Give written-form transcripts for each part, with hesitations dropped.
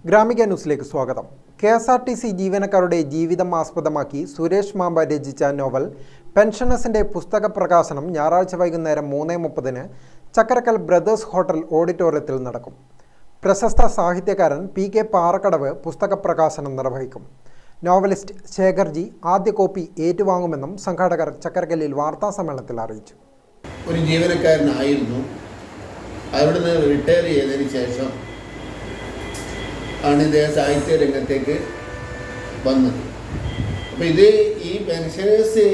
ഗ്രാമിക ന്യൂസിലേക്ക് സ്വാഗതം. KSRTC ജീവനക്കാരുടെ ജീവിതം ആസ്പദമാക്കി സുരേഷ് മാമ്പ രചിച്ച നോവൽ പെൻഷനേഴ്സിന്റെ പുസ്തക പ്രകാശനം ഞായറാഴ്ച വൈകുന്നേരം 3:30 ചക്കരക്കൽ ബ്രദേഴ്സ് ഹോട്ടൽ ഓഡിറ്റോറിയത്തിൽ നടക്കും. പ്രശസ്ത സാഹിത്യകാരൻ PK പാറക്കടവ് പുസ്തക പ്രകാശനം നിർവഹിക്കും. നോവലിസ്റ്റ് ശേഖർജി ആദ്യ കോപ്പി ഏറ്റുവാങ്ങുമെന്നും സംഘാടകർ ചക്കരക്കല്ലിൽ വാർത്താ സമ്മേളനത്തിൽ അറിയിച്ചു. ഒരു ജീവനക്കാരനായിരുന്നു. അവിടുന്ന് റിട്ടയർ ചെയ്തതിന് ശേഷം ആണ് ഇദ്ദേഹം സാഹിത്യ രംഗത്തേക്ക് വന്നത്. അപ്പോൾ ഈ പെൻഷനേഴ്സ്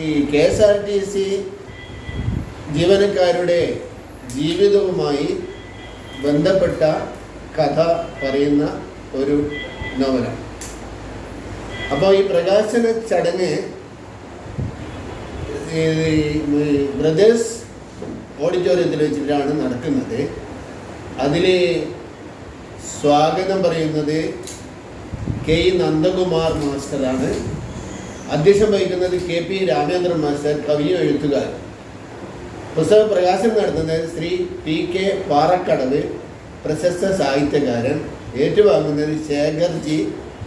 ഈ KSRTC ജീവനക്കാരുടെ ജീവിതവുമായി ബന്ധപ്പെട്ട കഥ പറയുന്ന ഒരു നോവലാണ്. അപ്പോൾ ഈ പ്രകാശന ചടങ്ങ് ബ്രദേഴ്സ് ഓഡിറ്റോറിയത്തിൽ വെച്ചിട്ടാണ് നടക്കുന്നത്. അതിൽ സ്വാഗതം പറയുന്നത് K. നന്ദകുമാർ മാസ്റ്ററാണ്. അധ്യക്ഷം വഹിക്കുന്നത് KP രാമേന്ദ്രൻ മാസ്റ്റർ, കവിയും എഴുത്തുകാരൻ. പുസ്തക പ്രകാശനം നടത്തുന്നത് ശ്രീ PK പാറക്കടവ്, പ്രശസ്ത സാഹിത്യകാരൻ. ഏറ്റുവാങ്ങുന്നത് ശേഖർജി,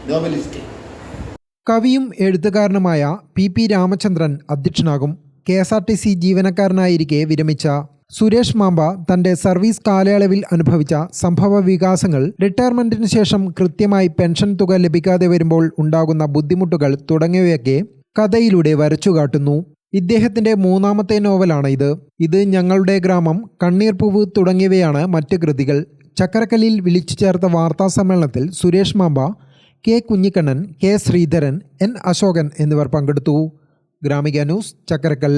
നോവലിസ്റ്റ്. കവിയും എഴുത്തുകാരനുമായ PP രാമചന്ദ്രൻ അധ്യക്ഷനാകും. KSRTC ജീവനക്കാരനായിരിക്കെ വിരമിച്ച സുരേഷ് മാമ്പ തന്റെ സർവീസ് കാലയളവിൽ അനുഭവിച്ച സംഭവ വികാസങ്ങൾ, റിട്ടയർമെന്റിന് ശേഷം കൃത്യമായി പെൻഷൻ തുക ലഭിക്കാതെ വരുമ്പോൾ ഉണ്ടാകുന്ന ബുദ്ധിമുട്ടുകൾ തുടങ്ങിയവയൊക്കെ കഥയിലൂടെ വരച്ചുകാട്ടുന്നു. ഇദ്ദേഹത്തിന്റെ 3ാമത്തെ നോവലാണ് ഇത്. ഇത് ഞങ്ങളുടെ ഗ്രാമം, കണ്ണീർപ്പൂവ് തുടങ്ങിയവയാണ് മറ്റ് കൃതികൾ. ചക്കരക്കല്ലിൽ വിളിച്ചു ചേർത്ത വാർത്താ സമ്മേളനത്തിൽ Suresh mamba, K. Kunhikannan, K. Sreedharan, N. Ashokan എന്നിവർ പങ്കെടുത്തു. ഗ്രാമിക ന്യൂസ്, ചക്കരക്കൽ.